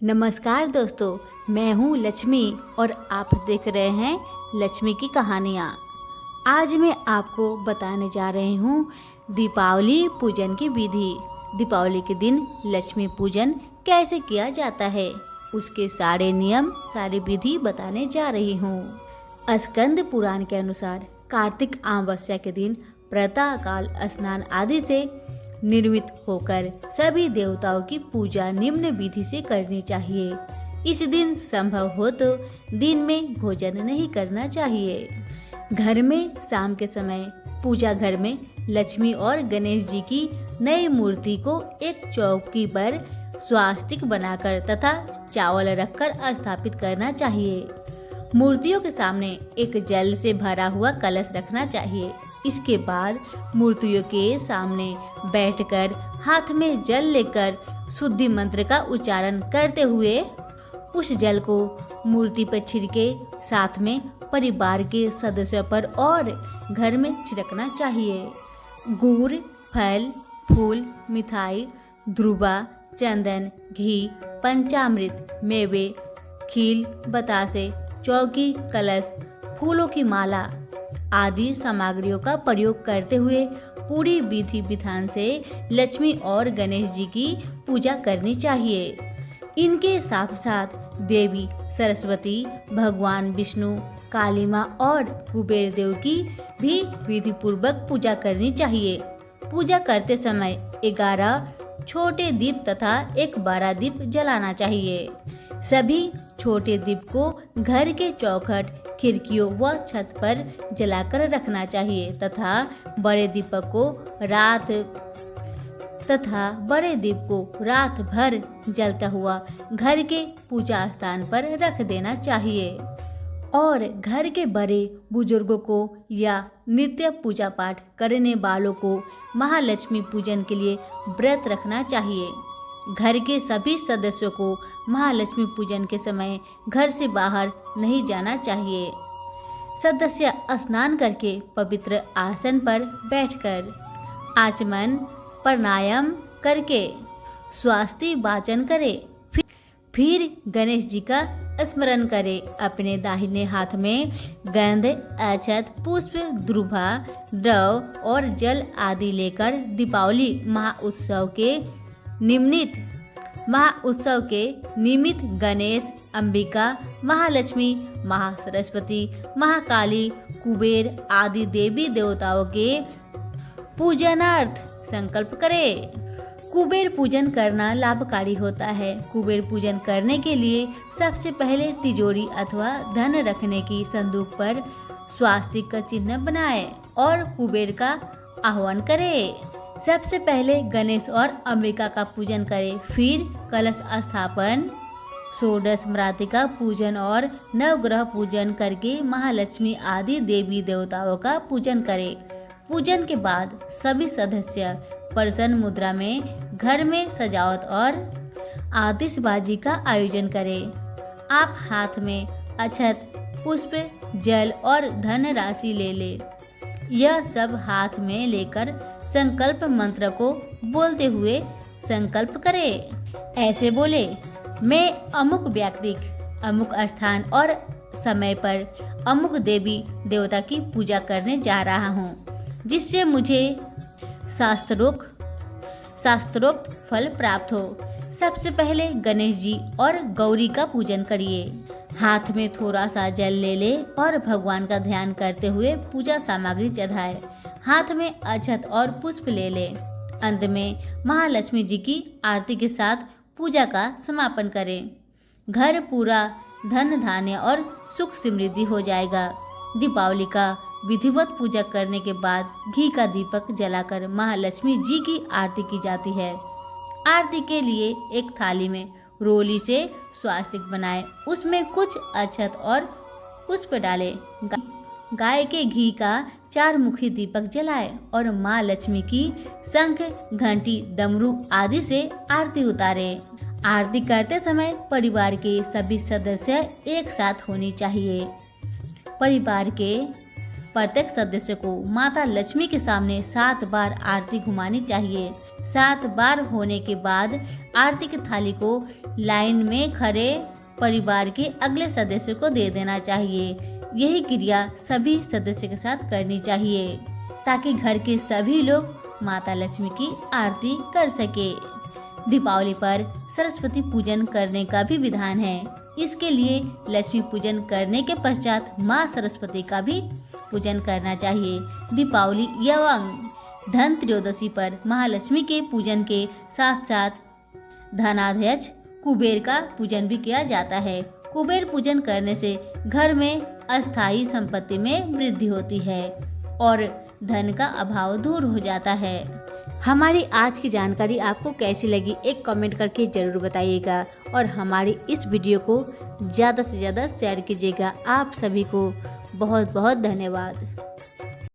नमस्कार दोस्तों, मैं हूँ लक्ष्मी और आप देख रहे हैं लक्ष्मी की कहानियाँ। आज मैं आपको बताने जा रही हूँ दीपावली पूजन की विधि। दीपावली के दिन लक्ष्मी पूजन कैसे किया जाता है, उसके सारे नियम, सारी विधि बताने जा रही हूँ। स्कंद पुराण के अनुसार कार्तिक अमावस्या के दिन प्रातः काल स्नान आदि से निर्मित होकर सभी देवताओं की पूजा निम्न विधि से करनी चाहिए। इस दिन संभव हो तो दिन में भोजन नहीं करना चाहिए। घर में शाम के समय पूजा घर में लक्ष्मी और गणेश जी की नई मूर्ति को एक चौकी पर स्वास्तिक बनाकर तथा चावल रखकर स्थापित करना चाहिए। मूर्तियों के सामने एक जल से भरा हुआ कलश रखना चाहिए। इसके बाद मूर्तियों के सामने बैठकर हाथ में जल लेकर शुद्धि मंत्र का उच्चारण करते हुए उस जल को मूर्ति पर छिड़के, साथ में परिवार के सदस्यों पर और घर में छिड़कना चाहिए। गुड़, फल, फूल, मिठाई, ध्रुवा, चंदन, घी, पंचामृत, मेवे, खील, बतासे, चौकी, कलश, फूलों की माला आदि सामग्रियों का प्रयोग करते हुए पूरी विधि विधान से लक्ष्मी और गणेश जी की पूजा करनी चाहिए। इनके साथ साथ देवी सरस्वती, भगवान विष्णु, काली माँ और कुबेर देव की भी विधि पूर्वक पूजा करनी चाहिए। पूजा करते समय 11 छोटे दीप तथा एक बड़ा दीप जलाना चाहिए। सभी छोटे दीप को घर के चौखट, खिड़कियों व छत पर जलाकर रखना चाहिए तथा बड़े दीपक को रात भर जलता हुआ घर के पूजा स्थान पर रख देना चाहिए। और घर के बड़े बुजुर्गों को या नित्य पूजा पाठ करने वालों को महालक्ष्मी पूजन के लिए व्रत रखना चाहिए। घर के सभी सदस्यों को महालक्ष्मी पूजन के समय घर से बाहर नहीं जाना चाहिए। सदस्य स्नान करके पवित्र आसन पर बैठकर आचमन प्राणायाम करके स्वास्ति वाचन करे। फिर गणेश जी का स्मरण करे। अपने दाहिने हाथ में गंध, अक्षत, पुष्प, ध्रुवा, द्रव और जल आदि लेकर दीपावली महाउत्सव के निमित्त गणेश, अंबिका, महालक्ष्मी, महासरस्वती, महाकाली, कुबेर आदि देवी देवताओं के पूजनार्थ संकल्प करे। कुबेर पूजन करना लाभकारी होता है। कुबेर पूजन करने के लिए सबसे पहले तिजोरी अथवा धन रखने की संदूक पर स्वास्तिक का चिन्ह बनाए और कुबेर का आह्वान करे। सबसे पहले गणेश और अंबिका का पूजन करें, फिर कलश स्थापन, षोडश मृत्तिका पूजन और नवग्रह पूजन करके महालक्ष्मी आदि देवी देवताओं का पूजन करें। पूजन के बाद सभी सदस्य प्रसन्न मुद्रा में घर में सजावट और आतिशबाजी का आयोजन करें। आप हाथ में अक्षत, पुष्प, जल और धन राशि ले ले। यह सब हाथ में लेकर संकल्प मंत्र को बोलते हुए संकल्प करें। ऐसे बोले, मैं अमुक व्यक्ति, अमुक स्थान और समय पर अमुक देवी देवता की पूजा करने जा रहा हूँ, जिससे मुझे शास्त्रोक्त फल प्राप्त हो। सबसे पहले गणेश जी और गौरी का पूजन करिए। हाथ में थोड़ा सा जल ले ले और भगवान का ध्यान करते हुए पूजा सामग्री चढ़ाए। हाथ में अक्षत और पुष्प ले ले। अंत में महालक्ष्मी जी की आरती के साथ पूजा का समापन करें। घर पूरा धन धान्य और सुख समृद्धि हो जाएगा। दीपावली का विधिवत पूजा करने के बाद घी का दीपक जलाकर महालक्ष्मी जी की आरती की जाती है। आरती के लिए एक थाली में रोली से स्वास्तिक बनाए, उसमें कुछ अक्षत और पुष्प डाले। गाय के घी का 4 मुखी दीपक जलाए और माँ लक्ष्मी की शंख, घंटी, डमरू आदि से आरती उतारे। आरती करते समय परिवार के सभी सदस्य एक साथ होनी चाहिए। परिवार के प्रत्येक सदस्य को माता लक्ष्मी के सामने 7 बार आरती घुमानी चाहिए। 7 बार होने के बाद आरती की थाली को लाइन में खड़े परिवार के अगले सदस्य को दे देना चाहिए। यही क्रिया सभी सदस्य के साथ करनी चाहिए ताकि घर के सभी लोग माता लक्ष्मी की आरती कर सके। दीपावली पर सरस्वती पूजन करने का भी विधान है। इसके लिए लक्ष्मी पूजन करने के पश्चात माँ सरस्वती का भी पूजन करना चाहिए। दीपावली एवं धन त्रयोदशी पर महालक्ष्मी के पूजन के साथ साथ धनाध्यक्ष कुबेर का पूजन भी किया जाता है। कुबेर पूजन करने से घर में अस्थायी संपत्ति में वृद्धि होती है और धन का अभाव दूर हो जाता है। हमारी आज की जानकारी आपको कैसी लगी एक कमेंट करके ज़रूर बताइएगा और हमारी इस वीडियो को ज़्यादा से ज़्यादा शेयर कीजिएगा। आप सभी को बहुत बहुत धन्यवाद।